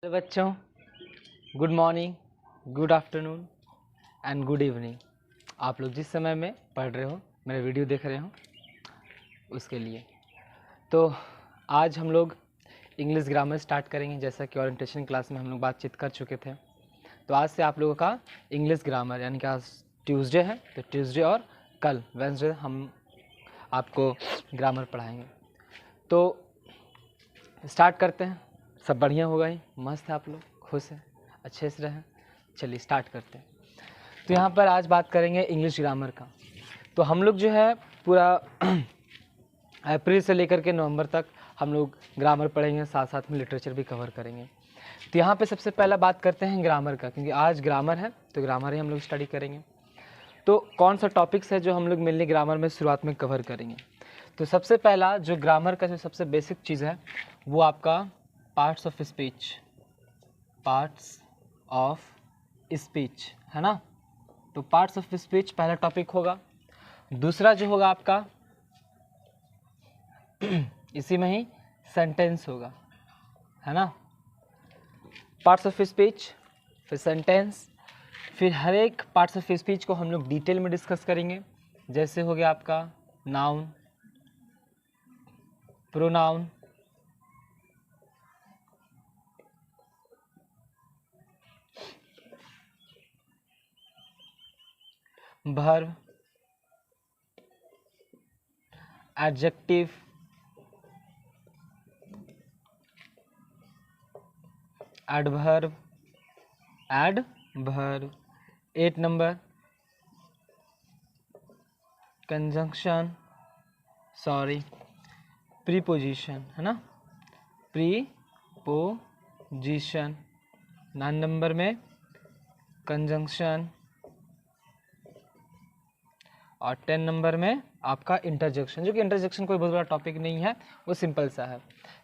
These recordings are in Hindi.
हेलो बच्चों, good morning, good afternoon and good evening. आप लोग जिस समय में पढ़ रहे हो, मेरे वीडियो देख रहे हो, उसके लिए तो आज हम लोग इंग्लिश ग्रामर स्टार्ट करेंगे। जैसा कि ओरिएंटेशन क्लास में हम लोग बातचीत कर चुके थे, तो आज से आप लोगों का इंग्लिश ग्रामर, यानी कि आज ट्यूसडे है तो ट्यूसडे और कल वेडनेसडे हम आपको ग्रामर पढ़ाएंगे। तो स्टार्ट करते हैं। सब बढ़िया होगा ही, मस्त है, आप लोग खुश हैं, अच्छे से रहें। चलिए स्टार्ट करते हैं। तो यहाँ पर आज बात करेंगे इंग्लिश ग्रामर का। तो हम लोग जो है पूरा अप्रैल से लेकर के नवंबर तक हम लोग ग्रामर पढ़ेंगे, साथ साथ में लिटरेचर भी कवर करेंगे। तो यहाँ पे सबसे पहला बात करते हैं ग्रामर का, क्योंकि आज ग्रामर है तो ग्रामर ही हम लोग स्टडी करेंगे। तो कौन सा टॉपिक्स है जो हम लोग मेनली ग्रामर में शुरुआत में कवर करेंगे। तो सबसे पहला जो ग्रामर का जो सबसे बेसिक चीज़ है वो आपका parts of speech, parts of speech है ना। तो पार्ट्स ऑफ स्पीच पहला टॉपिक होगा। दूसरा जो होगा आपका इसी में ही सेंटेंस होगा, है ना। पार्ट्स ऑफ स्पीच, फिर सेंटेंस, फिर हर एक पार्ट्स ऑफ स्पीच को हम लोग डिटेल में डिस्कस करेंगे। जैसे हो गया आपका noun, pronoun, verb, adjective, adverb, adverb, 8 number conjunction, preposition, है ना, प्रीपोजिशन। 9 नंबर में कंजंक्शन, और 10 नंबर में आपका इंटरजेक्शन, जो कि इंटरजेक्शन कोई बहुत बड़ा टॉपिक नहीं है, वो सिंपल सा है।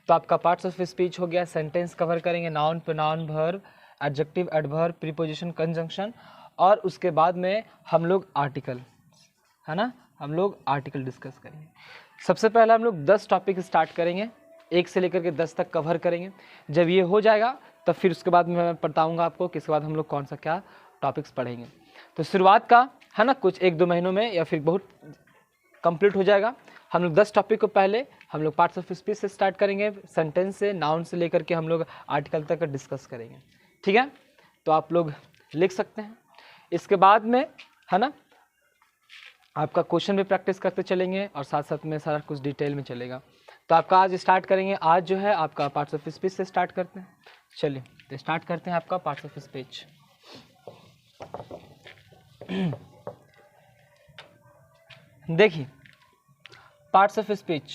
तो आपका पार्ट्स ऑफ स्पीच हो गया, सेंटेंस कवर करेंगे, noun, pronoun, verb, adjective, adverb, preposition, conjunction, और उसके बाद में हम लोग आर्टिकल, है ना, हम लोग आर्टिकल डिस्कस करेंगे। सबसे पहले हम लोग 10 टॉपिक स्टार्ट करेंगे, 1 से लेकर के 10 तक कवर करेंगे। जब ये हो जाएगा तब फिर उसके बाद मैं बताऊंगा आपको कि इसके बाद हम लोग कौन सा क्या टॉपिक्स पढ़ेंगे। तो शुरुआत का है ना, कुछ 1-2 महीनों में या फिर बहुत कंप्लीट हो जाएगा। हम लोग 10 टॉपिक को पहले हम लोग पार्ट्स ऑफ स्पीच से स्टार्ट करेंगे, सेंटेंस से, नाउन से लेकर के हम लोग आर्टिकल तक डिस्कस करेंगे, ठीक है। तो आप लोग लिख सकते हैं। इसके बाद में है ना आपका क्वेश्चन भी प्रैक्टिस करते चलेंगे और साथ साथ में सारा कुछ डिटेल में चलेगा। तो आपका आज स्टार्ट करेंगे, आज जो है आपका पार्ट्स ऑफ स्पीच से स्टार्ट करते हैं। चलिए तो स्टार्ट करते हैं आपका पार्ट्स ऑफ स्पीच। देखिए, parts of speech,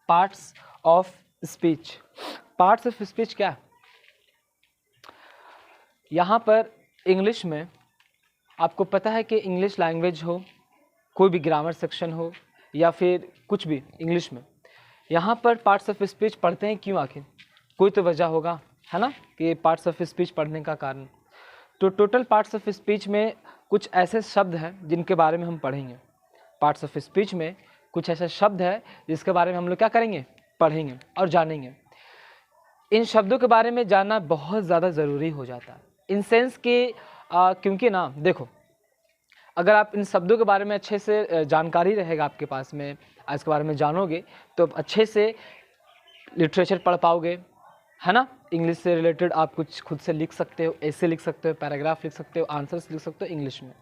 parts of speech, parts of speech क्या है। यहाँ पर इंग्लिश में आपको पता है कि इंग्लिश लैंग्वेज हो, कोई भी ग्रामर सेक्शन हो या फिर कुछ भी इंग्लिश में, यहाँ पर पार्ट्स ऑफ स्पीच पढ़ते हैं क्यों, आखिर कोई तो वजह होगा, है ना, कि पार्ट्स ऑफ स्पीच पढ़ने का कारण। तो टोटल पार्ट्स ऑफ स्पीच में कुछ ऐसे शब्द हैं जिनके बारे में हम पढ़ेंगे। पार्ट्स ऑफ स्पीच में कुछ ऐसे शब्द है जिसके बारे में हम लोग क्या करेंगे, पढ़ेंगे और जानेंगे। इन शब्दों के बारे में जानना बहुत ज़्यादा ज़रूरी हो जाता है, इन सेंस कि क्योंकि ना देखो, अगर आप इन शब्दों के बारे में अच्छे से जानकारी रहेगा आपके पास में, इसके बारे में जानोगे तो अच्छे से लिटरेचर पढ़ पाओगे, है ना। इंग्लिश से रिलेटेड आप कुछ खुद से लिख सकते हो, ऐसे लिख सकते हो, पैराग्राफ लिख सकते हो, आंसर्स लिख सकते हो इंग्लिश में।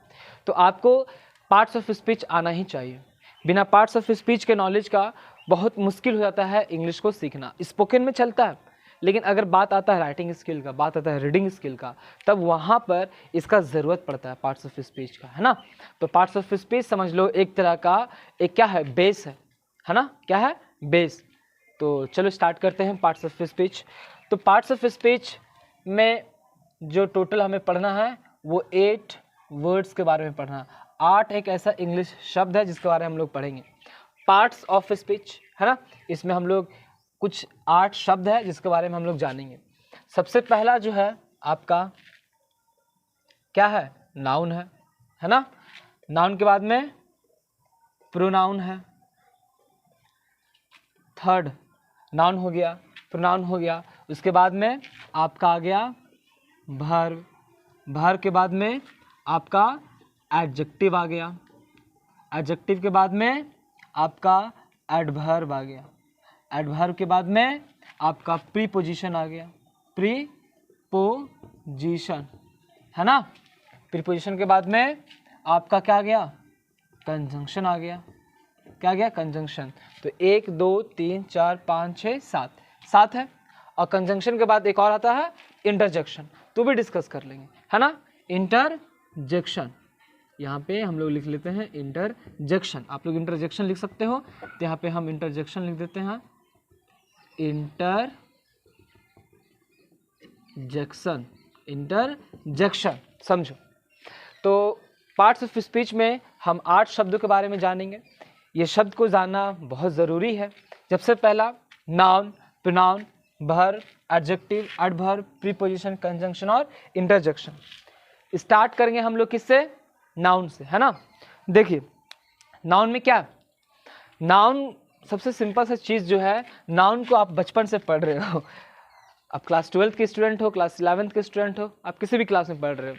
तो आपको पार्ट्स ऑफ स्पीच आना ही चाहिए। बिना पार्ट्स ऑफ स्पीच के नॉलेज का बहुत मुश्किल हो जाता है इंग्लिश को सीखना। स्पोकन में चलता है, लेकिन अगर बात आता है राइटिंग स्किल का, बात आता है रीडिंग स्किल का, तब वहाँ पर इसका ज़रूरत पड़ता है पार्ट्स ऑफ स्पीच का, है ना। तो पार्ट्स ऑफ स्पीच समझ लो एक तरह का एक क्या है, बेस है ना, क्या है, बेस। तो चलो स्टार्ट करते हैं पार्ट्स ऑफ स्पीच। तो पार्ट्स ऑफ स्पीच में जो टोटल हमें पढ़ना है वो 8 वर्ड्स के बारे में पढ़ना है। 8 एक ऐसा इंग्लिश शब्द है जिसके बारे में हम लोग पढ़ेंगे, पार्ट्स ऑफ स्पीच, है ना। इसमें हम लोग कुछ 8 शब्द है जिसके बारे में हम लोग जानेंगे। सबसे पहला जो है आपका क्या है, नाउन है ना। नाउन के बाद में प्रोनाउन है, थर्ड नाउन हो गया, प्रोनाउन हो गया। उसके बाद में आपका आ गया वर्ब, वर्ब के बाद में आपका एडजेक्टिव आ गया, एडजेक्टिव के बाद में आपका एडवर्ब आ गया, एडवर्ब के बाद में आपका प्रीपोजिशन आ गया, प्रीपोजिशन, है ना। प्रीपोजिशन के बाद में आपका क्या आ गया, कंजंक्शन आ गया, क्या गया, कंजंक्शन। तो 1 2 3 4 5 6 7, 7 है। और कंजंक्शन के बाद एक और आता है इंटरजेक्शन, तो भी डिस्कस कर लेंगे, है ना। इंटरजेक्शन, यहाँ पे हम लोग लिख लेते हैं इंटरजेक्शन, आप लोग इंटरजेक्शन लिख सकते हो, तो यहाँ पे हम इंटरजेक्शन लिख देते हैं, इंटरजेक्शन, इंटरजेक्शन, समझो। तो पार्ट्स ऑफ स्पीच में हम 8 शब्दों के बारे में जानेंगे। ये शब्द को जानना बहुत ज़रूरी है। सबसे पहला noun, pronoun, verb, adjective, adverb, preposition, conjunction और इंटरजेक्शन। स्टार्ट करेंगे हम लोग किससे, नाउन से, है ना। देखिए नाउन में क्या, नाउन सबसे सिंपल सा चीज़ जो है, नाउन को आप बचपन से पढ़ रहे हो, आप क्लास 12th के स्टूडेंट हो, क्लास 11th के स्टूडेंट हो, आप किसी भी क्लास में पढ़ रहे हो,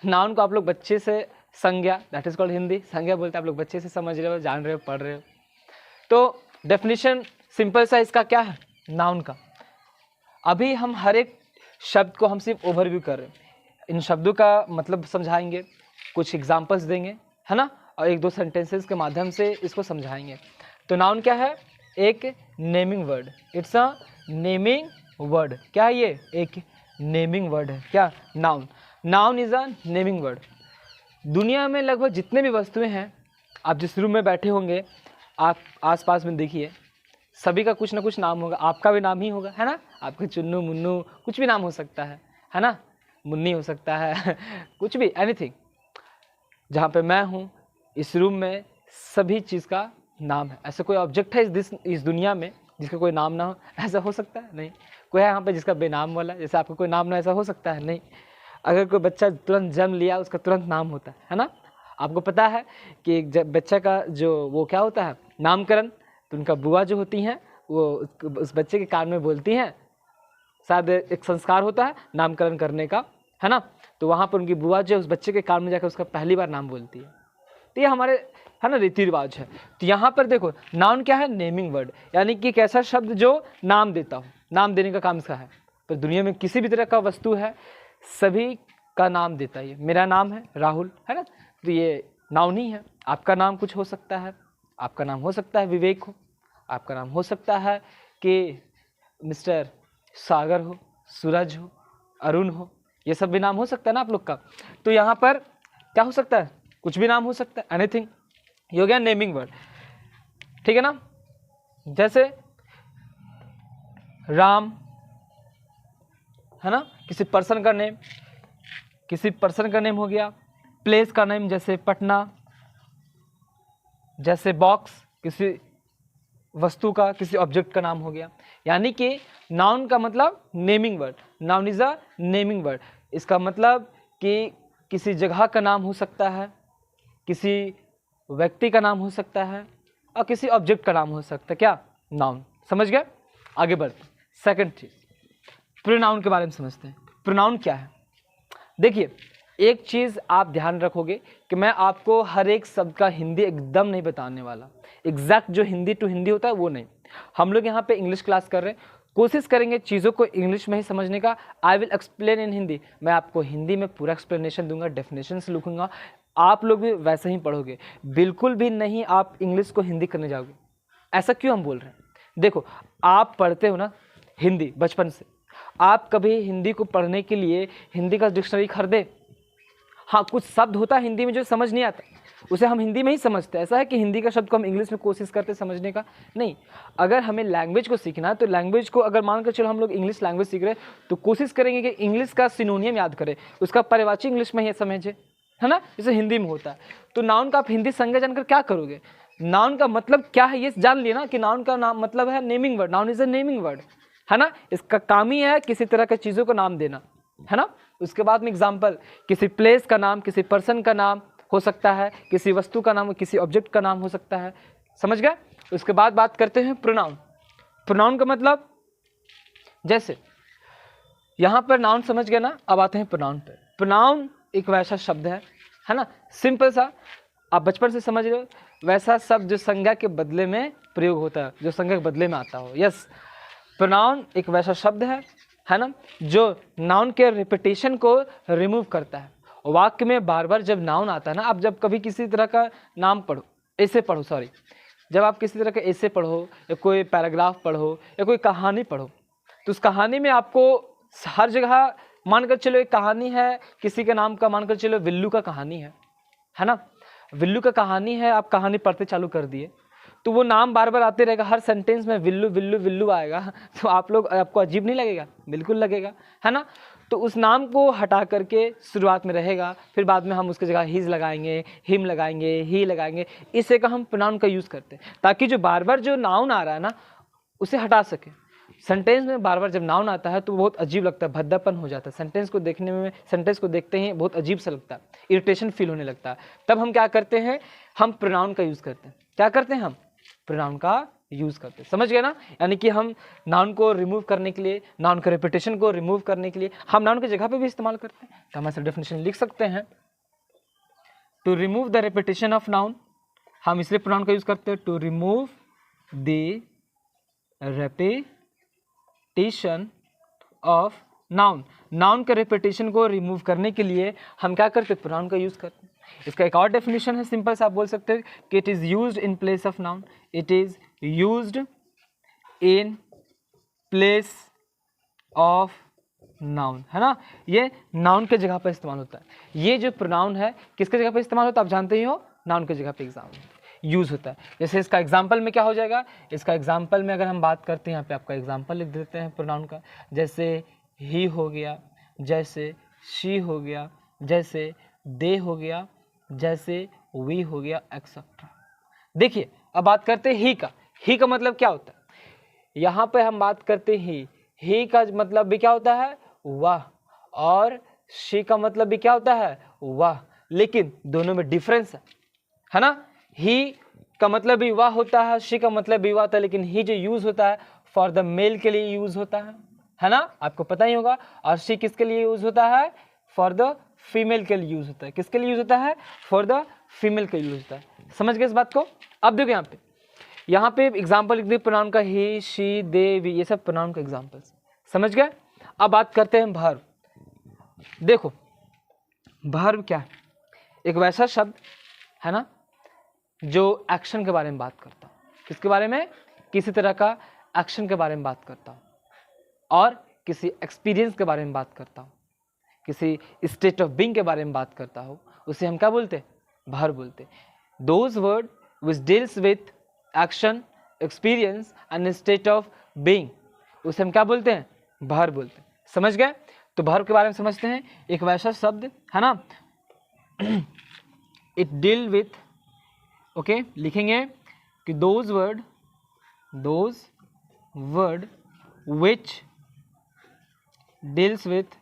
नाउन को आप लोग बच्चे से, संज्ञा, दैट इज कॉल्ड हिंदी, संज्ञा बोलते हैं, आप लोग बच्चे से समझ रहे हो, जान रहे हो, पढ़ रहे हो। तो डेफिनेशन सिंपल सा इसका क्या है, नाउन का। अभी हम हर एक शब्द को हम सिर्फ ओवरव्यू कर रहे हैं, इन शब्दों का मतलब समझाएंगे, कुछ एग्जांपल्स देंगे, है ना, और 1-2 सेंटेंसेस के माध्यम से इसको समझाएंगे। तो नाउन क्या है, एक naming word, it's a naming word. क्या है ये, एक नेमिंग वर्ड है, क्या, noun. Noun is a naming word. दुनिया में लगभग जितने भी वस्तुएं हैं, आप जिस रूम में बैठे होंगे, आप आसपास में देखिए, सभी का कुछ ना कुछ नाम होगा, आपका भी नाम ही होगा, है ना। आपका चुन्नू, मुन्नू, कुछ भी नाम हो सकता है ना, मुन्नी हो सकता है कुछ भी, एनीथिंग। जहाँ पे मैं हूँ, इस रूम में सभी चीज़ का नाम है। ऐसा कोई ऑब्जेक्ट है इस दुनिया में जिसका कोई नाम ना हो, ऐसा हो सकता है, नहीं। कोई है यहाँ पे जिसका बेनाम वाला, जैसे आपका कोई नाम ना, ऐसा हो सकता है, नहीं। अगर कोई बच्चा तुरंत जन्म लिया, उसका तुरंत नाम होता है ना। आपको पता है कि जब बच्चा का जो वो क्या होता है, नामकरण, तो उनका बुआ जो होती हैं, वो उस बच्चे के कान में बोलती हैं, शायद एक संस्कार होता है नामकरण करने का, है ना। तो वहाँ पर उनकी बुआ जो उस बच्चे के कान में जाकर उसका पहली बार नाम बोलती है। तो ये हमारे, है ना, रीति रिवाज है। तो यहाँ पर देखो, नाउन क्या है, नेमिंग वर्ड, यानी कि एक ऐसा शब्द जो नाम देता हो, नाम देने का काम इसका है। तो दुनिया में किसी भी तरह का वस्तु है, सभी का नाम देता है। मेरा नाम है राहुल, है ना, तो ये नाउन ही है। आपका नाम कुछ हो सकता है, आपका नाम हो सकता है विवेक हो, आपका नाम हो सकता है कि मिस्टर सागर हो, सूरज हो, अरुण हो, ये सब भी नाम हो सकता है ना आप लोग का। तो यहाँ पर क्या हो सकता है, कुछ भी नाम हो सकता है, एनीथिंग। ये हो गया नेमिंग वर्ड, ठीक है ना। जैसे राम, है ना, किसी पर्सन का नेम, किसी पर्सन का नेम हो गया। प्लेस का नेम, जैसे पटना, जैसे बॉक्स, किसी वस्तु का, किसी ऑब्जेक्ट का नाम हो गया। यानी कि नाउन का मतलब naming word, noun is a naming word. इसका मतलब कि किसी जगह का नाम हो सकता है, किसी व्यक्ति का नाम हो सकता है, और किसी ऑब्जेक्ट का नाम हो सकता है, क्या, नाउन। समझ गए, आगे बढ़ते। सेकंड चीज, प्रोनाउन के बारे में समझते हैं। प्रोनाउन क्या है, देखिए एक चीज़ आप ध्यान रखोगे कि मैं आपको हर एक शब्द का हिंदी एकदम नहीं बताने वाला, एग्जैक्ट जो हिंदी टू हिंदी होता है वो नहीं। हम लोग यहाँ पे इंग्लिश क्लास कर रहे हैं, कोशिश करेंगे चीज़ों को इंग्लिश में ही समझने का। I will explain in Hindi, मैं आपको हिंदी में पूरा एक्सप्लेनेशन दूंगा, डेफिनेशन से लिखूंगा, आप लोग भी वैसे ही पढ़ोगे, बिल्कुल भी नहीं आप इंग्लिश को हिंदी करने जाओगे। ऐसा क्यों हम बोल रहे हैं, देखो आप पढ़ते हो ना हिंदी बचपन से, आप कभी हिंदी को पढ़ने के लिए हिंदी का डिक्शनरी खरीदे? हाँ, कुछ शब्द होता है हिंदी में जो समझ नहीं आता, उसे हम हिंदी में ही समझते हैं। ऐसा है कि हिंदी का शब्द को हम इंग्लिश में कोशिश करते समझने का नहीं। अगर हमें लैंग्वेज को सीखना है तो लैंग्वेज को, अगर मानकर चलो हम लोग इंग्लिश लैंग्वेज सीख रहे हैं, तो कोशिश करेंगे कि इंग्लिश का सिनोनियम याद करें, उसका पर्यायवाची इंग्लिश में ही समझे, है ना, जैसे हिंदी में होता है। तो नाउन का आप हिंदी संज्ञा जानकर क्या करोगे, नाउन का मतलब क्या है ये जान लिया ना, कि नाउन का नाम मतलब है naming word, noun is a naming word, है ना। इसका काम ही है किसी तरह के चीज़ों को नाम देना, है ना। उसके बाद में एग्जाम्पल, किसी प्लेस का नाम, किसी पर्सन का नाम हो सकता है, किसी वस्तु का नाम, किसी ऑब्जेक्ट का नाम हो सकता है, समझ गए। उसके बाद बात करते हैं प्रोनाउन। प्रोनाउन का मतलब, जैसे यहाँ पर नाउन समझ गए ना, अब आते हैं प्रोनाउन पे। प्रोनाउन एक वैसा शब्द है ना, सिंपल सा, आप बचपन से समझ रहे हो, वैसा शब्द जो संज्ञा के बदले में प्रयोग होता है, जो संज्ञा के बदले में आता हो। यस, प्रोनाउन एक वैसा शब्द है ना, जो नाउन के रिपीटेशन को रिमूव करता है। वाक्य में बार बार जब नाउन आता है ना, आप जब कभी किसी तरह का नाम पढ़ो, ऐसे पढ़ो, सॉरी, जब आप किसी तरह के ऐसे पढ़ो या कोई पैराग्राफ पढ़ो या कोई कहानी पढ़ो, तो उस कहानी में आपको हर जगह मानकर चलो एक कहानी है किसी के नाम का, मानकर चलो विल्लू का कहानी है ना, विल्लू का कहानी है, आप कहानी पढ़ते चालू कर दिए, तो वो नाम बार बार आते रहेगा, हर सेंटेंस में विल्लू विल्लू विल्लू आएगा, तो आपको अजीब नहीं लगेगा? बिल्कुल लगेगा, है ना। तो उस नाम को हटा करके शुरुआत में रहेगा, फिर बाद में हम उसकी जगह हिज लगाएंगे, हिम लगाएंगे, ही लगाएंगे, इससे का हम प्रोनाउन का यूज़ करते हैं, ताकि जो बार बार जो नाउन आ रहा है ना उसे हटा सके। सेंटेंस में बार बार जब नाउन आता है तो बहुत अजीब लगता है, भद्दापन हो जाता है, सेंटेंस को देखने में, सेंटेंस को देखते ही बहुत अजीब सा लगता है, इरिटेशन फील होने लगता है। तब हम क्या करते हैं, हम प्रोनाउन का यूज़ करते हैं। क्या करते हैं हम? प्रोनाउन का यूज़ करते हैं, समझ गए ना। यानी कि हम नाउन को रिमूव करने के लिए, नाउन के रिपीटेशन को रिमूव करने के लिए हम नाउन की जगह पे भी इस्तेमाल करते हैं। तो हम ऐसा डेफिनेशन लिख सकते हैं, to remove the repetition of noun, हम इसलिए प्रोनाउन का यूज़ करते हैं, to remove the repetition of noun, noun के रिपीटेशन को रिमूव करने के लिए हम क्या करते हैं, प्रोनाउन का यूज़ करते हैं। इसका एक और डेफिनेशन है, सिंपल से आप बोल सकते हैं कि it is used in place of noun, it is used in place of noun, है ना, ये नाउन के जगह पर इस्तेमाल होता है। ये जो प्रोनाउन है किसके जगह पर इस्तेमाल होता है, आप जानते ही हो, नाउन के जगह पर एग्जाम यूज़ होता है। जैसे इसका एग्जाम्पल में क्या हो जाएगा, इसका एग्जाम्पल में अगर हम बात करते हैं, यहाँ पे आपका एग्जाम्पल लिख देते हैं प्रोनाउन का, जैसे ही हो गया, जैसे शी हो गया, जैसे दे हो गया, जैसे वी हो गया, एक्सेट्रा। देखिए अब बात करते हैं ही का। ही का मतलब क्या होता है, यहाँ पे हम बात करते हैं ही का मतलब भी क्या होता है, वाह, और शी का मतलब भी क्या होता है, वाह, लेकिन दोनों में डिफरेंस है ना। ही का मतलब भी वाह होता है, शी का मतलब भी वाह होता है, लेकिन ही जो यूज होता है फॉर द मेल के लिए यूज होता है ना, आपको पता ही होगा। और शी किसके लिए यूज होता है, फॉर द फीमेल के लिए यूज होता है। किसके लिए यूज होता है, फॉर द फीमेल के लिए यूज होता है। समझ गए इस बात को। अब देखो यहाँ पे एग्जाम्पल लिख दिए प्रोनाउन का, ही, शी, दे, वी, ये सब प्रोनाउन का एग्जाम्पल्स, समझ गए। अब बात करते हैं वर्ब। देखो वर्ब क्या है, एक वैसा शब्द है ना जो एक्शन के बारे में बात करता हूँ। किसके बारे में, किसी तरह का एक्शन के बारे में बात करता हूँ, और किसी एक्सपीरियंस के बारे में बात करता हूँ, किसी स्टेट ऑफ बीइंग के बारे में बात करता हूँ, उसे हम क्या बोलते हैं, वर्ब बोलते हैं। Those word which deals with action, experience and state of being, उसे हम क्या बोलते हैं, वर्ब बोलते हैं। समझ गए। तो वर्ब के बारे में समझते हैं। एक वैसा शब्द है ना, इट डील विथ, ओके, लिखेंगे कि those word which deals with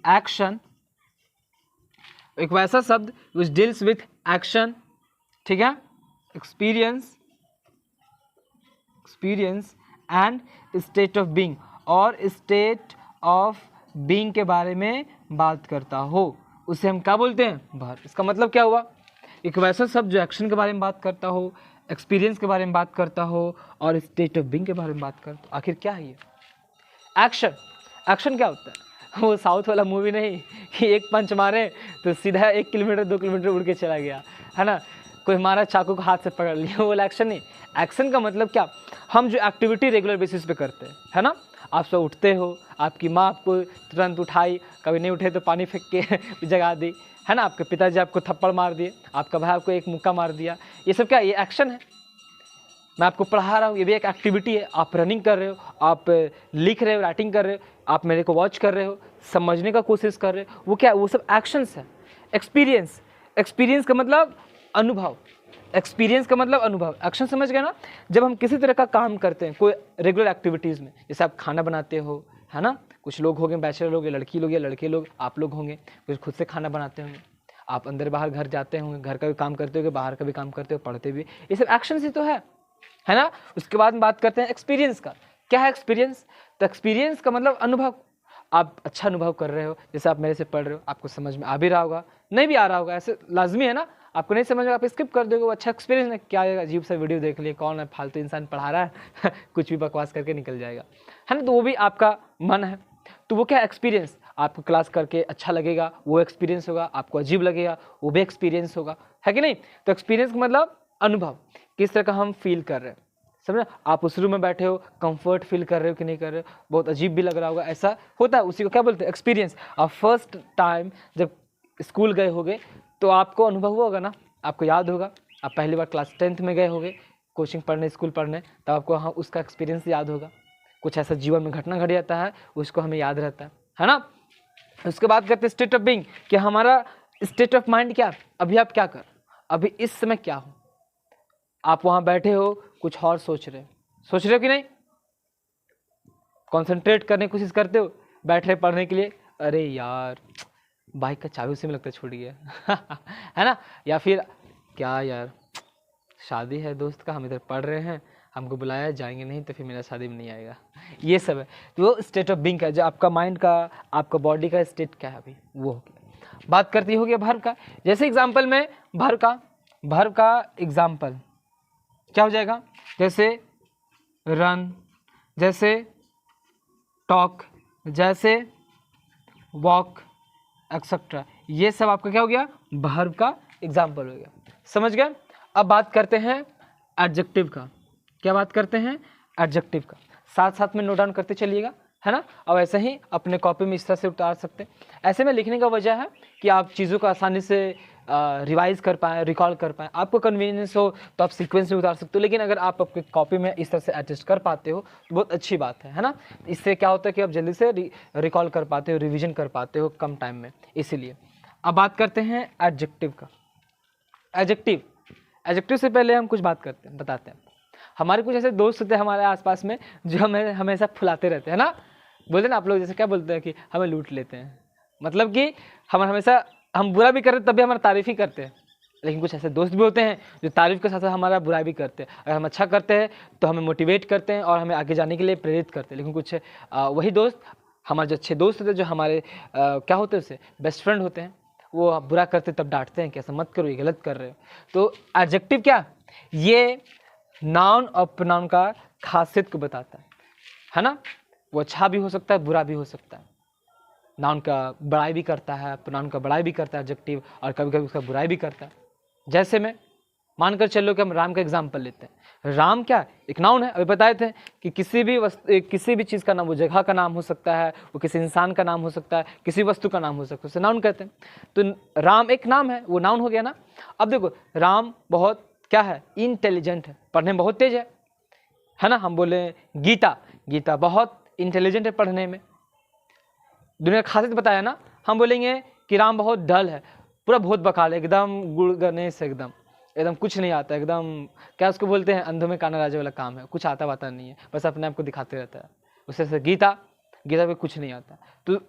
action, एक वैसा शब्द विच डील्स विथ एक्शन, ठीक है, experience and state of being, और स्टेट ऑफ बीइंग के बारे में बात करता हो, उसे हम क्या बोलते हैं, वर्ब। इसका मतलब क्या हुआ, एक वैसा शब्द जो एक्शन के बारे में बात करता हो, एक्सपीरियंस के बारे में बात करता हो, और स्टेट ऑफ बीइंग के बारे में बात करता हो। आखिर क्या है ये एक्शन? एक्शन क्या होता है, वो साउथ वाला मूवी नहीं कि एक पंच मारे तो सीधा 1 किलोमीटर 2 किलोमीटर उड़ के चला गया, है ना, कोई हमारा चाकू को हाथ से पकड़ लिया, वो वाला एक्शन नहीं। एक्शन का मतलब क्या, हम जो एक्टिविटी रेगुलर बेसिस पे करते हैं, है ना, आप सब उठते हो, आपकी माँ आपको तुरंत उठाई, कभी नहीं उठे तो पानी फेंक के जगा दी, है ना, आपके पिताजी आपको थप्पड़ मार दिए, आपका भाई आपको एक मुक्का मार दिया, ये सब क्या, ये एक्शन है। मैं आपको पढ़ा रहा हूँ, ये भी एक एक्टिविटी है। आप रनिंग कर रहे हो, आप लिख रहे हो, राइटिंग कर रहे हो, आप मेरे को वॉच कर रहे हो, समझने का कोशिश कर रहे हो, वो क्या, वो सब एक्शंस है। एक्सपीरियंस का मतलब अनुभव, एक्सपीरियंस का मतलब अनुभव, एक्शन समझ गए ना। जब हम किसी तरह का काम करते हैं कोई रेगुलर एक्टिविटीज़ में, जैसे आप खाना बनाते हो, है ना, कुछ लोग होंगे बैचलर लोग या लड़की लोग या लड़के लोग, आप लोग होंगे, कुछ खुद से खाना बनाते होंगे, आप अंदर बाहर घर जाते होंगे, घर का भी काम करते होंगे, बाहर का भी काम करते हो, पढ़ते भी, ये सब एक्शन ही तो है ना। उसके बाद बात करते हैं एक्सपीरियंस का, क्या है एक्सपीरियंस? तो एक्सपीरियंस का मतलब अनुभव। आप अच्छा अनुभव कर रहे हो, जैसे आप मेरे से पढ़ रहे हो, आपको समझ में आ भी रहा होगा, नहीं भी आ रहा होगा, ऐसे लाजमी है ना। आपको नहीं समझ में, आप स्किप कर दोगे, वो अच्छा एक्सपीरियंस है। क्या है, अजीब सा वीडियो देख लिए, कौन है फालतू इंसान पढ़ा रहा है कुछ भी बकवास करके निकल जाएगा, है ना। तो वो भी आपका मन है, तो वो क्या एक्सपीरियंस, आपको क्लास करके अच्छा लगेगा, वो एक्सपीरियंस होगा। आपको अजीब लगेगा, वो भी एक्सपीरियंस होगा, है कि नहीं। तो एक्सपीरियंस का मतलब अनुभव, किस तरह का हम फील कर रहे हैं, समझे। आप उस रूम में बैठे हो, कंफर्ट फील कर रहे हो कि नहीं कर रहे हो, बहुत अजीब भी लग रहा होगा, ऐसा होता है, उसी को क्या बोलते हैं एक्सपीरियंस। आप फर्स्ट टाइम जब स्कूल गए होगे तो आपको अनुभव हुआ होगा ना, आपको याद होगा, आप पहली बार क्लास 10th में गए होगे कोचिंग पढ़ने, स्कूल पढ़ने, तब आपको हाँ उसका एक्सपीरियंस याद होगा। कुछ ऐसा जीवन में घटना घट जाता है, उसको हमें याद रहता है ना। उसके बाद करते हैं स्टेट ऑफ बीइंग, कि हमारा स्टेट ऑफ माइंड क्या, अभी आप क्या कर, अभी इस समय क्या हो। आप वहाँ बैठे हो, कुछ और सोच रहे हो कि नहीं, कंसंट्रेट करने की कोशिश करते हो, बैठ रहे पढ़ने के लिए, अरे यार बाइक का चाबी उसी में लगता छूट गया है ना। या फिर क्या यार, शादी है दोस्त का, हम इधर पढ़ रहे हैं, हमको बुलाया जाएंगे नहीं तो फिर मेरा शादी में नहीं आएगा, ये सब है। तो वो स्टेट ऑफ बीइंग का, जो आपका माइंड का, आपका बॉडी का स्टेट क्या है अभी, वो हो गया। बात करती होगी भर्व का, जैसे एग्जाम्पल में भर्व का एग्जाम्पल क्या हो जाएगा, जैसे रन, जैसे टॉक, जैसे वॉक एक्सेट्रा, ये सब आपका क्या हो गया, वर्ब का एग्जाम्पल हो गया, समझ गए। अब बात करते हैं एडजेक्टिव का, क्या बात करते हैं एडजेक्टिव का, साथ साथ में नोट डाउन करते चलिएगा, है ना। अब ऐसे ही अपने कॉपी में इस तरह से उतार सकते हैं। ऐसे में लिखने का वजह है कि आप चीज़ों को आसानी से रिवाइज कर पाएँ, रिकॉल कर पाएँ। आपको कन्वीनियंस हो तो आप सीक्वेंस में उतार सकते हो, लेकिन अगर आप अपनी कॉपी में इस तरह से एडजस्ट कर पाते हो तो बहुत अच्छी बात है ना। इससे क्या होता है कि आप जल्दी से रिकॉल कर पाते हो, रिविजन कर पाते हो कम टाइम में, इसीलिए। अब बात करते हैं एडजेक्टिव का। एडजेक्टिव से पहले हम कुछ बात करते हैं, बताते हैं। हमारे कुछ ऐसे दोस्त होते हैं हमारे आसपास में जो हमें हमेशा फुलाते रहते हैं ना, बोलते हैं ना आप लोग, जैसे क्या बोलते हैं कि हमें लूट लेते हैं, मतलब कि हम हमेशा, हम बुरा भी करते तब भी हमारा तारीफ ही करते हैं। लेकिन कुछ ऐसे दोस्त भी होते हैं जो तारीफ के साथ साथ हमारा बुराई भी करते हैं। अगर हम अच्छा करते हैं तो हमें मोटिवेट करते हैं और हमें आगे जाने के लिए प्रेरित करते हैं। लेकिन कुछ वही दोस्त, हमारे जो अच्छे दोस्त होते हैं, जो हमारे क्या होते हैं, उससे बेस्ट फ्रेंड होते हैं, वो बुरा करते तब डांटते हैं कि ऐसा मत करो, ये गलत कर रहे हो। तो एडजेक्टिव क्या, ये नाउन और प्रोनाउन का खासियत को बताता है ना। वो अच्छा भी हो सकता है, बुरा भी हो सकता है। नाउन का बड़ाई भी करता है, प्रोनाउन का बड़ाई भी करता है एडजेक्टिव, और कभी कभी उसका बुराई भी करता है। जैसे में मानकर चलो कि हम राम का एग्जाम्पल लेते हैं। राम क्या एक नाउन है, अभी बताए थे कि किसी भी चीज़ का नाम, वो जगह का नाम हो सकता है, वो किसी इंसान का नाम हो सकता है, किसी वस्तु का नाम हो सकता है, उसे नाउन कहते हैं। तो राम एक नाम है, वो नाउन हो गया ना। अब देखो राम बहुत क्या है, इंटेलिजेंट है, पढ़ने में बहुत तेज है ना। हम बोले गीता बहुत इंटेलिजेंट है पढ़ने में, दुनिया का खासियत बताया ना। हम बोलेंगे कि राम बहुत डल है, पूरा बहुत बकाल है, एकदम गुड़ गणेश, एकदम कुछ नहीं आता, एकदम क्या उसको बोलते हैं, अंधों में काना राजा वाला काम है, कुछ आता वाता नहीं है, बस अपने आप को दिखाते रहता है। उससे से गीता पे कुछ नहीं आता, तो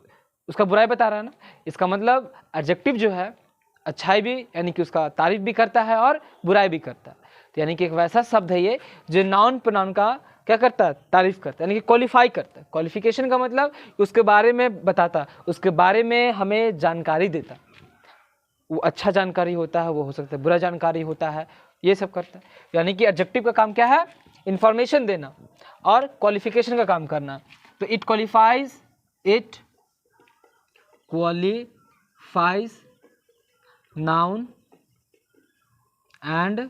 उसका बुराई बता रहा है ना। इसका मतलब एडजेक्टिव जो है अच्छाई भी, यानी कि उसका तारीफ भी करता है और बुराई भी करता है। तो यानी कि एक वैसा शब्द है ये जो नाउन प्रोनाउन का क्या करता है, तारीफ करता है, यानी कि क्वालिफाई करता है। क्वालिफिकेशन का मतलब उसके बारे में बताता, उसके बारे में हमें जानकारी देता। वो अच्छा जानकारी होता है, वो हो सकता है बुरा जानकारी होता है, ये सब करता है। यानी कि एडजेक्टिव का काम क्या है, इंफॉर्मेशन देना, और क्वालिफिकेशन का काम करना। तो it qualifies noun and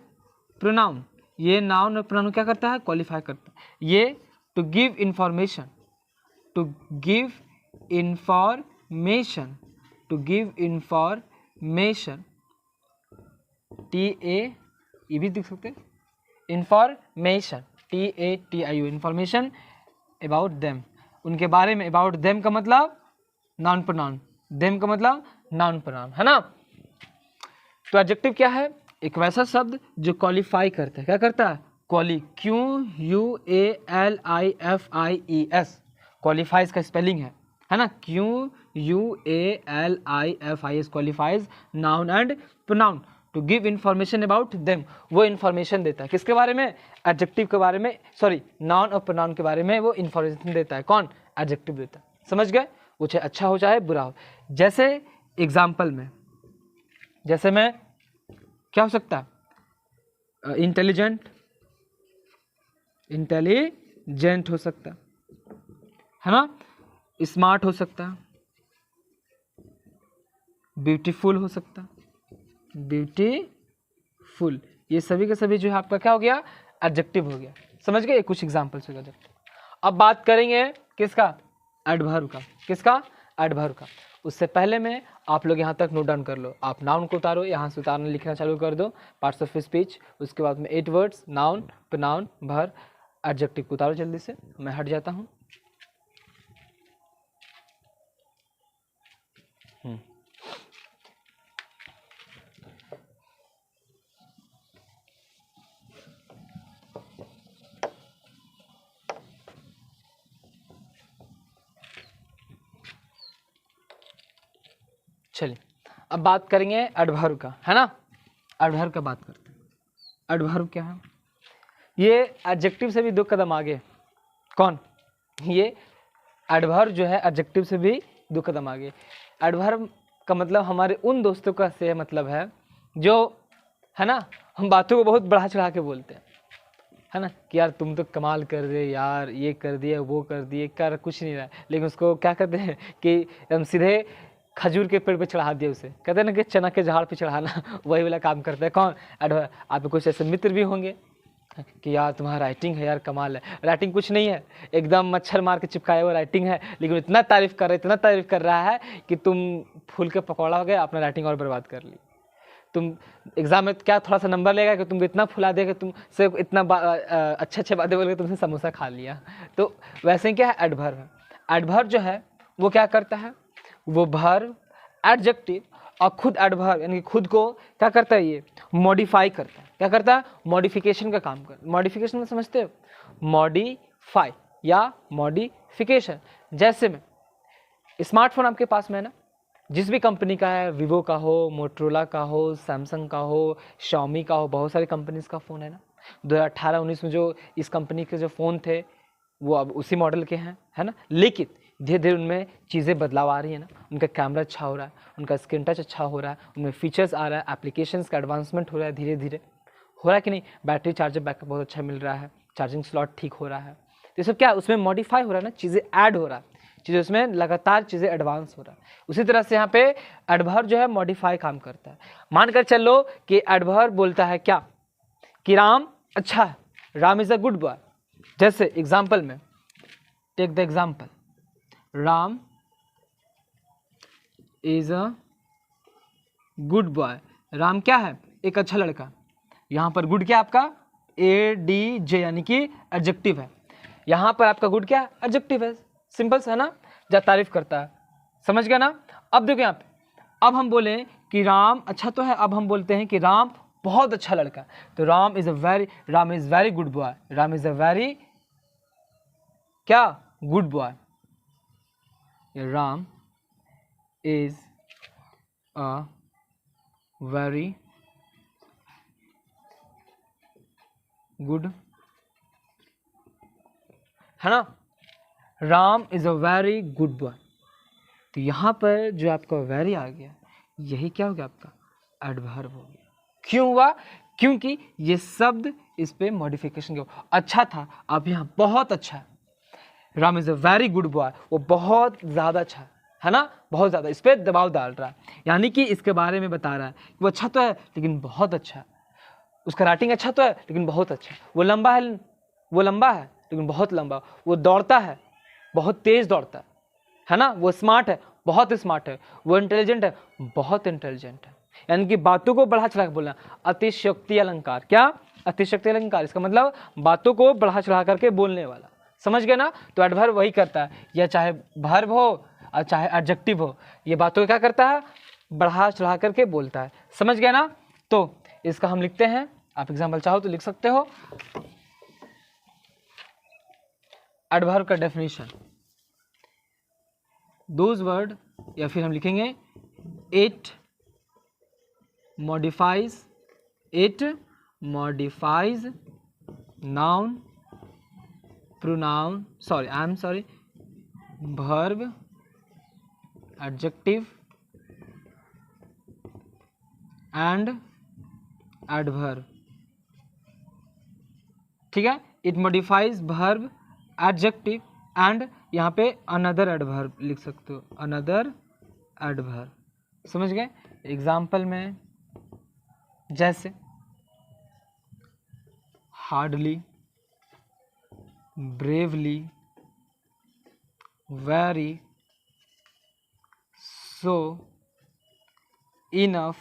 pronoun. ये नाउन और प्रोनाउन क्या करता है, क्वालिफाई करता है। ये टू गिव इंफॉर्मेशन, ये भी देख सकते हैं, information, TATIO, information about them, उनके बारे में। अबाउट देम का मतलब नाउन प्रोनाउन, देम का मतलब नाउन प्रोनाउन, है ना। तो एडजेक्टिव क्या है, एक वैसा शब्द जो क्वालिफाई करता है, क्या करता है, QUALIFIES, क्वालिफाइज का स्पेलिंग है ना, QUALIFIES, qualifies noun and pronoun. To give information about them, वो इन्फॉर्मेशन देता है किसके बारे में, एडजेक्टिव के बारे में, सॉरी नाउन और प्रोनाउन के बारे में वो इन्फॉर्मेशन देता है। कौन, एडजेक्टिव देता है, समझ गए, वो चाहे अच्छा हो चाहे बुरा हो। जैसे एग्जाम्पल में, जैसे मैं क्या हो सकता है, इंटेलिजेंट, इंटेलिजेंट हो सकता है ना, स्मार्ट हो सकता है, ब्यूटीफुल हो सकता, ब्यूटीफुल, ये सभी के सभी जो है आपका क्या हो गया, एडजेक्टिव हो गया। समझ गए, कुछ एग्जांपल्स हो गया। अब बात करेंगे किसका, एडवर्ब का। किसका, एडवर्ब का। उससे पहले में आप लोग यहाँ तक नोट डाउन कर लो। आप नाउन को उतारो, यहाँ से उतारना लिखना चालू कर दो, पार्ट्स ऑफ स्पीच। उसके बाद में 8 words, noun, pronoun, verb, adjective को उतारो जल्दी से, मैं हट जाता हूँ। चलिए अब बात करेंगे एडवर्ब का, है ना। एडवर्ब का बात करते हैं। एडवर्ब क्या है, ये एडजेक्टिव से भी 2 कदम आगे। कौन, ये एडवर्ब जो है एडजेक्टिव से भी 2 कदम आगे। एडवर्ब का मतलब हमारे उन दोस्तों का से मतलब है जो, है ना, हम बातों को बहुत बढ़ा चढ़ा के बोलते हैं, है ना, कि यार तुम तो कमाल कर दिए यार, ये कर दिए, वो कर दिए, कर कुछ नहीं रहा, लेकिन उसको क्या कहते हैं कि हम सीधे खजूर के पेड़ पे चढ़ा दिए उसे, कहते हैं ना कि चना के झाड़ पे चढ़ाना, वही वाला काम करता है। कौन, एडवर्ब। आपके कुछ ऐसे मित्र भी होंगे कि यार तुम्हारा राइटिंग है यार कमाल है, राइटिंग कुछ नहीं है, एकदम मच्छर मार के चिपकाया हुआ राइटिंग है, लेकिन इतना तारीफ कर रहा है, इतना तारीफ कर रहा है कि तुम फूल के पकौड़ा हो गए, अपना राइटिंग और बर्बाद कर ली। तुम एग्जाम में क्या थोड़ा सा नंबर लेगा कि तुमको इतना फुला देगा, तुमसे इतना अच्छे बातें बोल के तुमसे समोसा खा लिया। तो वैसे ही क्या है, एडवर्ब है। एडवर्ब जो है वो क्या करता है, वो वर्ब, एडजेक्टिव और खुद एडवर्ब यानी कि खुद को क्या करता है, ये मॉडिफाई करता है। क्या करता है, मॉडिफिकेशन का काम करता है। मॉडिफिकेशन में समझते हो, मॉडिफाई या मॉडिफिकेशन। जैसे में स्मार्टफोन आपके पास में है ना, जिस भी कंपनी का है, वीवो का हो, मोटरोला का हो, सैमसंग का हो, शाओमी का हो, बहुत सारी कंपनीज का फ़ोन है ना। 2018-19 में जो इस कंपनी के जो फ़ोन थे वो अब उसी मॉडल के हैं, है ना। लेकिन धीरे धीरे उनमें चीज़ें बदलाव आ रही है ना, उनका कैमरा अच्छा हो रहा है, उनका स्क्रीन टच अच्छा हो रहा है, उनमें फीचर्स आ रहा है, एप्लीकेशंस का एडवांसमेंट हो रहा है, धीरे धीरे हो रहा है कि नहीं। बैटरी चार्जर बैकअप बहुत अच्छा मिल रहा है, चार्जिंग स्लॉट ठीक हो रहा है। तो ये सब क्या, उसमें मॉडिफाई हो रहा है ना, चीज़ें ऐड हो रहा है, चीज़ें उसमें लगातार चीज़ें एडवांस हो रहा है। उसी तरह से यहाँ पे एडवर्ब जो है मॉडिफाई काम करता है। मानकर चलो कि एडवर्ब बोलता है क्या, कि राम अच्छा है, Ram is a good boy. जैसे एग्जाम्पल में, take the example, Ram is a good boy. Ram क्या है, एक अच्छा लड़का। यहाँ पर गुड क्या आपका, ADJ यानी कि एडजेक्टिव है। यहाँ पर आपका गुड क्या, एडजेक्टिव है। सिंपल सा है ना, जा तारीफ करता है, समझ गया ना। अब देखो यहाँ पे, अब हम बोले कि राम अच्छा तो है, अब हम बोलते हैं कि राम बहुत अच्छा लड़का है, तो Ram is very good boy. Ram is a very क्या, good boy. Ram is a very good, है ना, Ram is a very good boy. तो यहाँ पर जो आपका वेरी आ गया, यही क्या हो गया, आपका एडवर्ब हो गया। क्यों हुआ, क्योंकि ये शब्द इस पे मॉडिफिकेशन किया। अच्छा था, अब यहाँ बहुत अच्छा है। Ram is a very good boy, वो बहुत ज़्यादा अच्छा है ना, बहुत ज़्यादा, इस पर दबाव डाल रहा है, यानी कि इसके बारे में बता रहा है वो अच्छा तो है लेकिन बहुत अच्छा है। उसका राइटिंग अच्छा तो है लेकिन बहुत अच्छा है। वो लंबा है लेकिन बहुत लंबा। वो दौड़ता है, बहुत तेज दौड़ता है ना। वो स्मार्ट है, बहुत स्मार्ट है। वो इंटेलिजेंट है, बहुत इंटेलिजेंट है। यानी कि बातों को बढ़ा चढ़ा कर बोलना, अतिशयोक्ति अलंकार। क्या, अतिशयोक्ति अलंकार, इसका मतलब बातों को बढ़ा चढ़ा करके बोलने वाला, समझ गए ना। तो एडवर्ब वही करता है, या चाहे वर्ब हो और चाहे एडजेक्टिव हो, ये बातों को क्या करता है, बढ़ा चढ़ा करके बोलता है, समझ गए ना। तो इसका हम लिखते हैं, आप एग्जाम्पल चाहो तो लिख सकते हो। एडवर्ब का डेफिनेशन, दोज वर्ड, या फिर हम लिखेंगे 8 modifies noun, pronoun, verb, adjective and adverb। ठीक है, it modifies verb, adjective and यहाँ पे अनदर एडवर्ब लिख सकते हो, अनदर एडवर्ब। समझ गए? एग्जाम्पल में जैसे हार्डली, ब्रेवली, वेरी, सो, इनफ,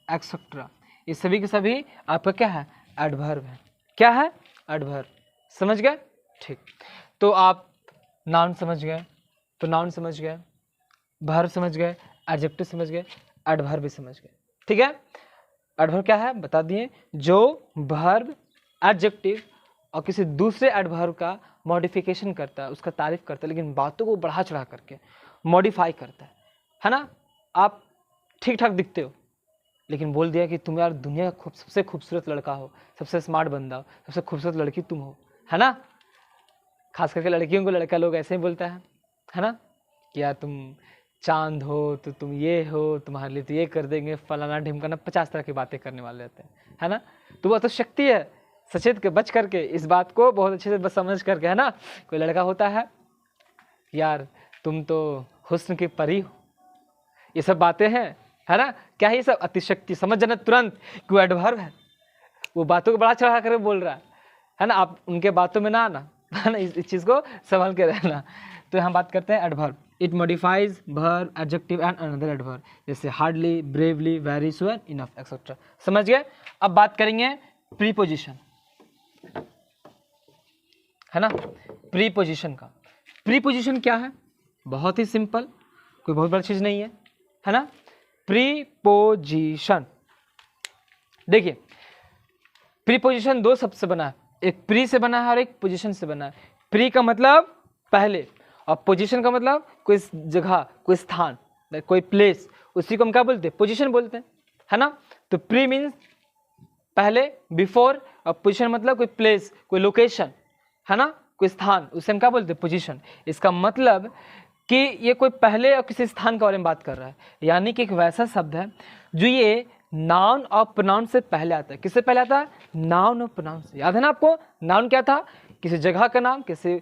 एक्सेट्रा, ये सभी के सभी आपका क्या है? एडवर्ब है। क्या है? एडवर्ब। समझ गए? ठीक। तो आप नाउन समझ गए, प्रोनाउन समझ गए, वर्ब समझ गए, एडजेक्टिव समझ गए, एडवर्ब भी समझ गए। ठीक है, एडवर्ब क्या है बता दिए, जो वर्ब, एडजेक्टिव और किसी दूसरे एडवर्ब का मॉडिफिकेशन करता है, उसका तारीफ करता है, लेकिन बातों को बढ़ा चढ़ा करके मॉडिफाई करता है ना। आप ठीक ठाक दिखते हो, लेकिन बोल दिया कि तुम यार दुनिया का सबसे खूबसूरत लड़का हो, सबसे स्मार्ट बंदा हो, सबसे खूबसूरत लड़की तुम हो, है ना। खास करके लड़कियों को लड़का लोग ऐसे ही बोलता है ना, कि यार तुम चांद हो, तो तुम ये हो, तुम्हारे लिए तो ये कर देंगे, फलाना ढिमकाना, 50 तरह की बातें करने वाले रहते हैं, है ना। तो वो तो शक्ति है, सचेत के बच करके इस बात को बहुत अच्छे से बस समझ करके, है ना। कोई लड़का होता है, यार तुम तो हुस्न की परी हो, ये सब बातें हैं, है ना। क्या है ये सब? अतिशक्ति। समझ जाना तुरंत कि वो एडवर्ब है, वो बातों को बड़ा चढ़ा कर बोल रहा है ना। आप उनके बातों में ना आना, है ना, इस चीज़ को संभाल के रहना। तो यहाँ बात करते हैं adverb. It modifies verb, adjective and another adverb, जैसे hardly, bravely, very, so and enough, etcetera. समझ गए? अब बात करेंगे प्रीपोजिशन, है ना। प्रीपोजिशन का, प्रीपोजिशन क्या है? बहुत ही सिंपल, कोई बहुत बड़ी चीज नहीं है ना। प्रीपोजिशन, देखिए प्रीपोजिशन दो शब्द से बना है, एक प्री से बना है और एक पोजीशन से बना है। प्री का मतलब पहले, और पोजीशन का मतलब कोई जगह, कोई स्थान, कोई प्लेस, उसी को हम क्या बोलते हैं? पोजीशन बोलते हैं, है ना। तो प्री मीन्स पहले, बिफोर, और पोजीशन मतलब कोई प्लेस, कोई लोकेशन, है ना, कोई स्थान, उसे हम क्या बोलते हैं? पोजीशन। इसका मतलब कि ये कोई पहले और किसी स्थान के बारे में बात कर रहा है, यानी कि एक वैसा शब्द है जो ये नाउन और प्रोनाउन से पहले आता है। किससे पहले आता है? नाउन और प्रोनाउन से। याद है ना आपको? नाउन क्या था? किसी जगह का नाम, किसी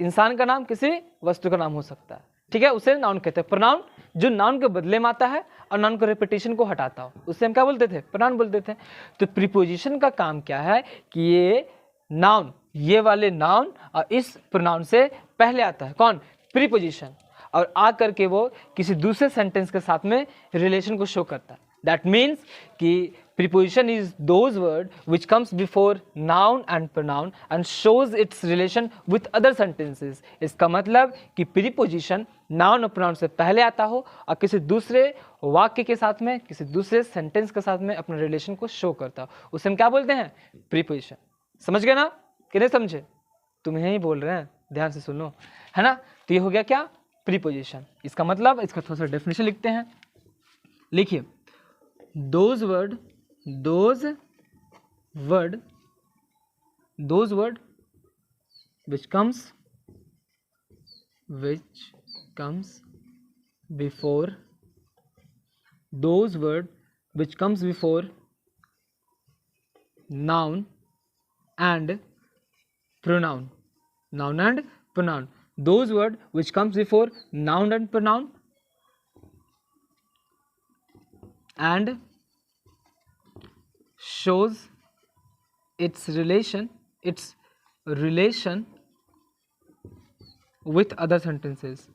इंसान का नाम, किसी वस्तु का नाम हो सकता है, ठीक है, उसे नाउन कहते हैं। प्रोनाउन जो नाउन के बदले में आता है और नाउन को रिपीटेशन को हटाता हो, उसे हम क्या बोलते थे? प्रोनाउन बोलते थे। तो प्रीपोजिशन का काम क्या है कि ये नाउन, ये वाले नाउन और इस प्रोनाउन से पहले आता है। कौन? प्रीपोजिशन। और आकर के वो किसी दूसरे सेंटेंस के साथ में रिलेशन को शो करता है। दैट मीन्स कि preposition is those word which comes before noun and pronoun and shows its relation with other sentences। इसका मतलब कि preposition noun और pronoun से पहले आता हो और किसी दूसरे वाक्य के साथ में, किसी दूसरे सेंटेंस के साथ में अपने रिलेशन को शो करता हो, उसे हम क्या बोलते हैं? preposition। समझ गए ना कि नहीं समझे? तुम्हें ही बोल रहे हैं, ध्यान से सुनो, है ना। तो ये हो गया क्या? preposition। इसका मतलब, इसका थोड़ा सा डेफिनेशन लिखते हैं। लिखिए, those word which comes before, those word which comes before noun and pronoun, those word which comes before noun and pronoun and shows its relation with other sentences,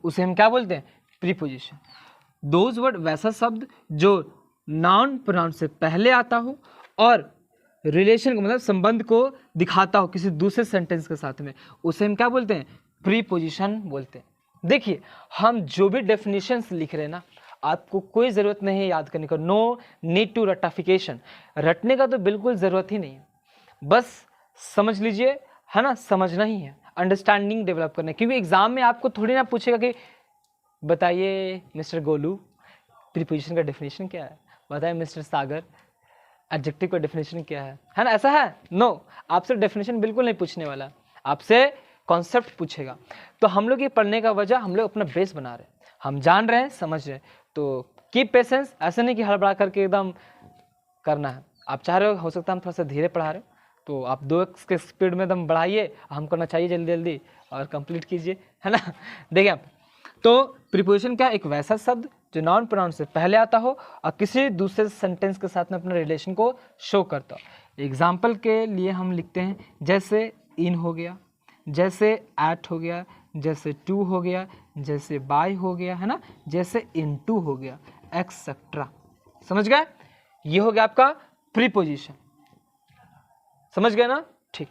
उसे हम क्या बोलते हैं? प्रीपोजिशन। दोज वर्ड, वैसा शब्द जो नाउन प्रोनाउन से पहले आता हो और रिलेशन को मतलब संबंध को दिखाता हो किसी दूसरे सेंटेंस के साथ में, उसे हम क्या बोलते हैं? प्रीपोजिशन बोलते हैं। देखिए, हम जो भी डेफिनेशंस लिख रहे हैं ना, आपको कोई ज़रूरत नहीं है याद करने का। नो नीड टू रटाफिकेशन, रटने का तो बिल्कुल ज़रूरत ही नहीं है, बस समझ लीजिए, है ना, समझना ही है। अंडरस्टैंडिंग डेवलप करना है, क्योंकि एग्जाम में आपको थोड़ी ना पूछेगा कि बताइए मिस्टर गोलू प्रीपोजिशन का डेफिनेशन क्या है, बताइए मिस्टर सागर एडजेक्टिव का डेफिनेशन क्या है ना, ऐसा है नो, आपसे डेफिनेशन बिल्कुल नहीं पूछने वाला, आपसे कॉन्सेप्ट पूछेगा। तो हम लोग ये पढ़ने का वजह, हम लोग अपना बेस बना रहे हैं, हम जान रहे हैं, समझ रहे हैं, तो कीप पेशेंस, ऐसा नहीं कि हड़बड़ा करके एकदम करना है। आप चाह रहे हो सकता है हम थोड़ा सा धीरे पढ़ा रहे हो, तो आप 2x के स्पीड में एकदम बढ़ाइए, हम करना चाहिए जल्दी जल्दी और कंप्लीट कीजिए, है ना। देखिए आप, तो प्रीपोजिशन क्या, एक वैसा शब्द जो नाउन प्रोनाउन से पहले आता हो और किसी दूसरे सेंटेंस के साथ में अपने रिलेशन को शो करता हो। एग्जाम्पल के लिए हम लिखते हैं जैसे इन हो गया, जैसे एट हो गया, जैसे टू हो गया, जैसे बाय हो गया, है ना, जैसे इनटू हो गया, एक्सेट्रा। समझ गए, ये हो गया आपका प्रीपोजिशन, समझ गए ना, ठीक।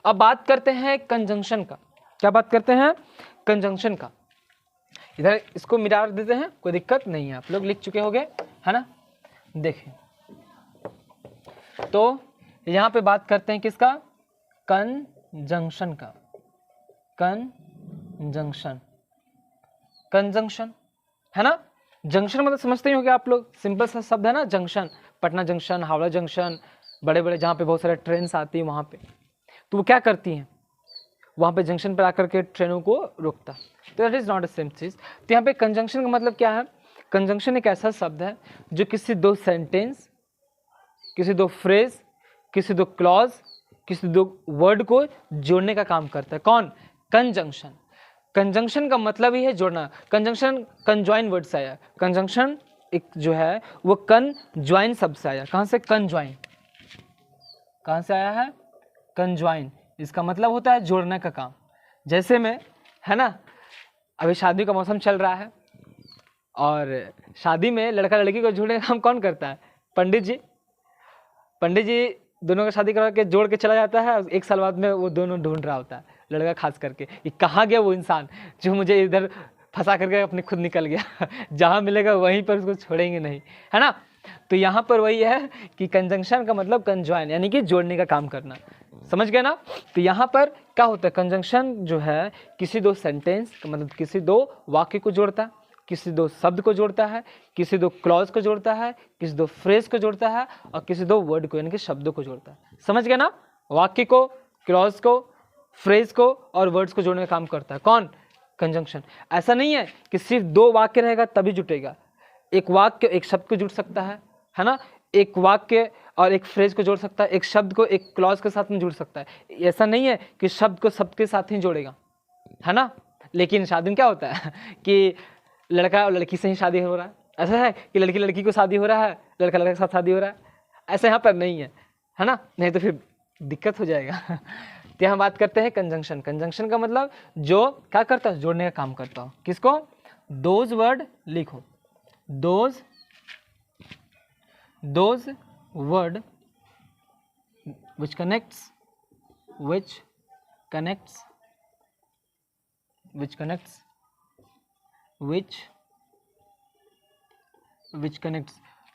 अब बात करते हैं कंजंक्शन का। क्या बात करते हैं, कंजंक्शन का। इधर इसको मिटा देते हैं, कोई दिक्कत नहीं है, आप लोग लिख चुके होंगे, है ना। देखिए तो यहां पे बात करते हैं किसका, कंजंक्शन का। कंजंक्शन, कंजंक्शन, है ना। जंक्शन मतलब समझते ही होंगे आप लोग, सिंपल सा शब्द है ना, junction, Patna junction, Howrah junction, बड़े बड़े जहाँ पे बहुत सारे ट्रेन आती है वहाँ पे, तो वो क्या करती हैं, वहाँ पे जंक्शन पर आकर के ट्रेनों को रोकता, तो that is not a same चीज। तो यहाँ पे कंजंक्शन का मतलब क्या है, कंजंक्शन एक ऐसा शब्द है जो किसी दो सेंटेंस, किसी दो फ्रेज, किसी दो क्लॉज, किसी दो वर्ड को जोड़ने का काम करता है। कौन, कंजंक्शन। कंजंक्शन का मतलब ही है जोड़ना। कंजंक्शन कंजॉइन वर्ड से आया, कंजंक्शन एक जो है वो कंजॉइन शब्द से आया। कहाँ से, कंजॉइन, कहाँ से आया है, कंजॉइन, इसका मतलब होता है जोड़ने का काम। जैसे में, है ना, अभी शादी का मौसम चल रहा है और शादी में लड़का लड़की को जोड़ने का काम कौन करता है, पंडित जी। पंडित जी दोनों का शादी करा के जोड़ के चला जाता है, एक साल बाद में वो दोनों ढूंढ रहा होता है, लड़का खास करके, ये कहाँ गया वो इंसान जो मुझे इधर फंसा करके अपने खुद निकल गया जहाँ मिलेगा वहीं पर उसको छोड़ेंगे नहीं, है ना। तो यहाँ पर वही है कि कंजंक्शन का मतलब कंजॉइन, यानी कि जोड़ने का काम करना, समझ गए ना। तो यहाँ पर क्या होता है, कंजंक्शन जो है किसी दो सेंटेंस मतलब किसी दो वाक्य को जोड़ता है, किसी दो शब्द को जोड़ता है, किसी दो क्लॉज को जोड़ता है, किसी दो फ्रेज को जोड़ता है और किसी दो वर्ड को यानी कि शब्दों को जोड़ता है। समझ गए ना, वाक्य को, क्लॉज को, फ्रेज को और वर्ड्स को जोड़ने का काम करता है कौन, कंजंक्शन। ऐसा नहीं है कि सिर्फ दो वाक्य रहेगा तभी जुटेगा, एक वाक्य एक शब्द को जुड़ सकता है ना, एक वाक्य और एक फ्रेज को जोड़ सकता है, एक शब्द को एक क्लॉज के साथ में जुड़ सकता है। ऐसा नहीं है कि शब्द को शब्द के साथ ही जोड़ेगा, है ना। लेकिन शादी में क्या होता है कि लड़का और लड़की से ही शादी हो रहा है, ऐसा है कि लड़की लड़की को शादी हो रहा है, लड़का लड़के के साथ शादी हो रहा है, ऐसा यहाँ पर नहीं है ना, नहीं तो फिर दिक्कत हो जाएगा तो यहाँ बात करते हैं कंजंक्शन। कंजंक्शन का मतलब जो क्या करता है, जोड़ने का काम करता हो। किसको, दोज वर्ड लिखो, those word which connects which connects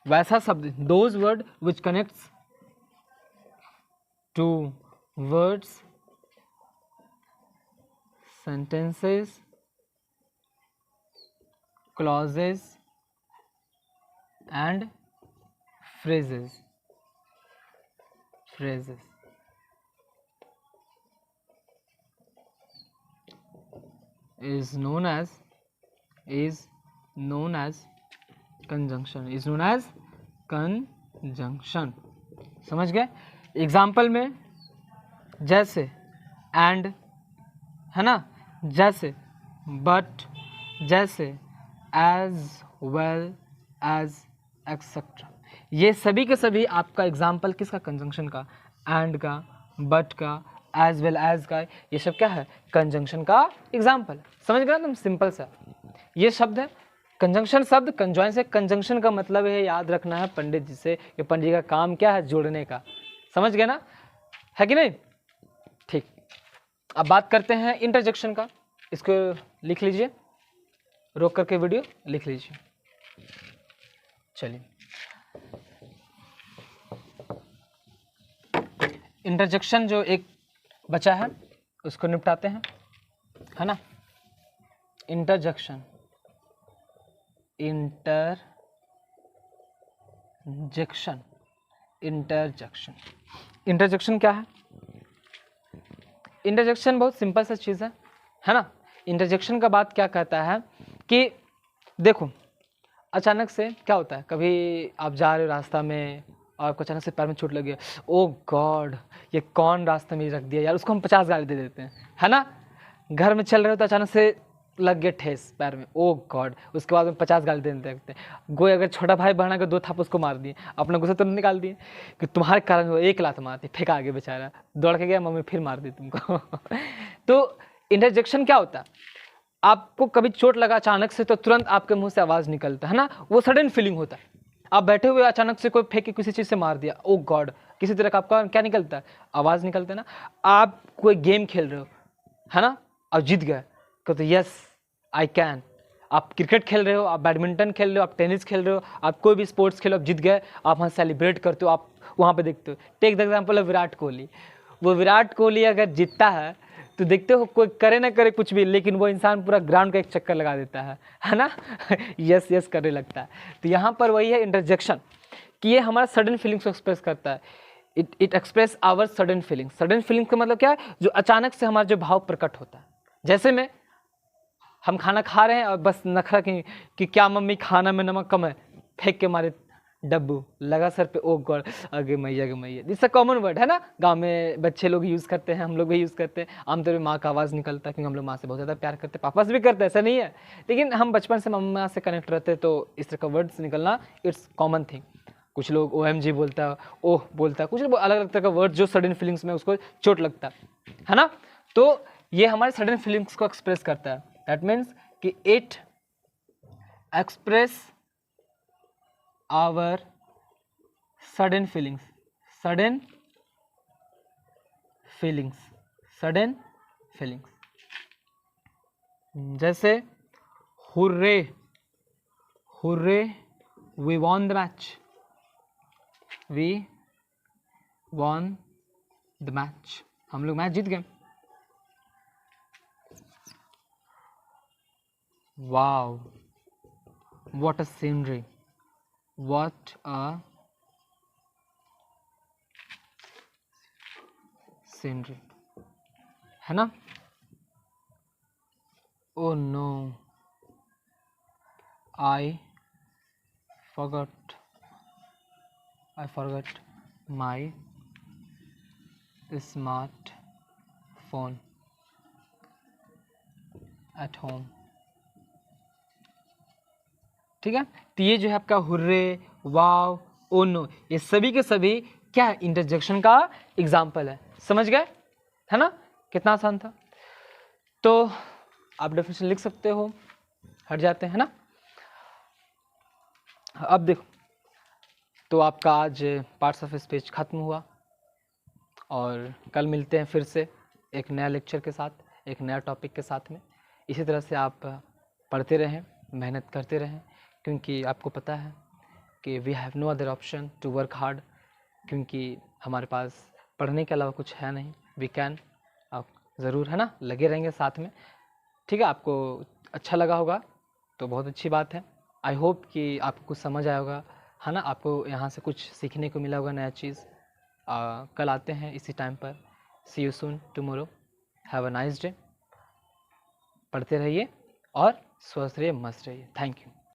वैसा शब्द, those word which connects to words, sentences, clauses and phrases is known as conjunction, समझ गए। एग्जाम्पल में जैसे एंड, है ना, जैसे बट, जैसे एज वेल एज एक्सेट्रा, ये सभी के सभी आपका एग्जाम्पल किसका, कंजंक्शन का, एंड का, बट का, एज वेल एज का, ये सब क्या है, कंजंक्शन का एग्जाम्पल। समझ गए तुम, सिंपल सा ये शब्द है कंजंक्शन शब्द, कंजॉइन से। कंजंक्शन का मतलब है, याद रखना है पंडित जी से, कि पंडित जी का काम क्या है, जोड़ने का। समझ गए ना, है कि नहीं, ठीक। अब बात करते हैं इंटरजेक्शन का, इसको लिख लीजिए, रोक करके वीडियो लिख लीजिए। चलिए, इंटरजेक्शन जो एक बचा है उसको निपटाते हैं, है ना। इंटरजेक्शन, इंटरजेक्शन, इंटरजेक्शन, इंटरजेक्शन क्या है? इंटरजेक्शन बहुत सिंपल सा चीज़ है ना। इंटरजेक्शन का बात क्या कहता है कि देखो अचानक से क्या होता है, कभी आप जा रहे हो रास्ता में और आपको अचानक से पैर में चोट लग गया, ओ गॉड ये कौन रास्ते में रख दिया यार, उसको हम 50 गाली दे देते हैं, है ना। घर में चल रहे हो तो अचानक से लग गया ठेस पैर में, ओ गॉड, उसके बाद में 50 गाली दे देते हैं। कोई अगर छोटा भाई बहना का 2 थाप उसको मार दिए, अपना गुस्सा तो नहीं निकाल दिए कि तुम्हारे कारण वो 1 लात मारती, फेंका आगे बेचारा, दौड़ के गया, मम्मी फिर मार दी तुमको। तो इंटरजेक्शन क्या होता है, आपको कभी चोट लगा अचानक से तो तुरंत आपके मुंह से आवाज़ निकलता है ना, वो सडन फीलिंग होता है। आप बैठे हुए अचानक से कोई फेंक के किसी चीज़ से मार दिया, ओ गॉड, किसी तरह का आपका क्या निकलता है, आवाज़ निकलता है ना। आप कोई गेम खेल रहे हो, है ना, आप जीत गए, कहते यस आई कैन। आप क्रिकेट खेल रहे हो, आप बैडमिंटन खेल रहे हो, आप टेनिस खेल रहे हो, आप कोई भी स्पोर्ट्स खेलो, आप जीत गए, आप वहाँ सेलिब्रेट करते हो, आप वहाँ पे देखते हो। Take the example of Virat Kohli, वो विराट कोहली अगर जीतता है तो देखते हो कोई करे ना करे कुछ भी, लेकिन वो इंसान पूरा ग्राउंड का एक चक्कर लगा देता है ना। यस यस करने लगता है। तो यहाँ पर वही है इंटरजेक्शन, कि ये हमारा सडन फीलिंग्स को एक्सप्रेस करता है। It express our sudden feelings. Sudden feelings का मतलब क्या है, जो अचानक से हमारा जो भाव प्रकट होता है। जैसे में हम खाना खा रहे हैं और बस नखरा कि क्या मम्मी खाना में नमक कम है, फेंक के मारे डब्बू, लगा सर पे, ओ गॉड, आगे मैया गे मैया। दिस अ कॉमन वर्ड है ना, गांव में बच्चे लोग यूज़ करते हैं, हम लोग भी यूज़ करते हैं। आमतौर पर माँ का आवाज़ निकलता है, क्योंकि हम लोग माँ से बहुत ज़्यादा प्यार करते हैं, पापा से भी करते हैं, ऐसा नहीं है, लेकिन हम बचपन से मम्मा से कनेक्ट रहते हैं, तो इस तरह का वर्ड्स निकलना इट्स कॉमन थिंग। कुछ लोग OMG बोलता है, ओह बोलता है, कुछ अलग अलग तरह का वर्ड जो सडन फीलिंग्स में उसको चोट लगता है ना। तो ये हमारे सडन फीलिंग्स को एक्सप्रेस करता है। दैट मीन्स कि it express our sudden feelings, sudden feelings, sudden feelings. जैसे hurray, hurray we won the match, we won the match, हम लोग मैच जीत गए। Wow what a scenery, what a scenery, है ना। Oh no I forgot my smart phone at home. ठीक है, तो ये जो है आपका हुर्रे, वाव, ओ नो, ये सभी के सभी क्या है, इंटरजेक्शन का एग्जाम्पल है। समझ गए, है ना, कितना आसान था। तो आप डेफिनेशन लिख सकते हो, हट जाते हैं ना। अब देखो, तो आपका आज पार्ट्स ऑफ स्पीच खत्म हुआ, और कल मिलते हैं फिर से एक नया लेक्चर के साथ, एक नया टॉपिक के साथ में। इसी तरह से आप पढ़ते रहें, मेहनत करते रहें, क्योंकि आपको पता है कि we have no other option to work hard, क्योंकि हमारे पास पढ़ने के अलावा कुछ है नहीं। वी कैन, आप ज़रूर, है ना, लगे रहेंगे साथ में। ठीक है, आपको अच्छा लगा होगा तो बहुत अच्छी बात है। आई होप कि आपको कुछ समझ आया होगा, है ना, आपको यहाँ से कुछ सीखने को मिला होगा नया चीज़। कल आते हैं इसी टाइम पर। See you soon tomorrow, have a nice day. पढ़ते रहिए और स्वस्थ रहिए, मस्त रहिए। Thank you.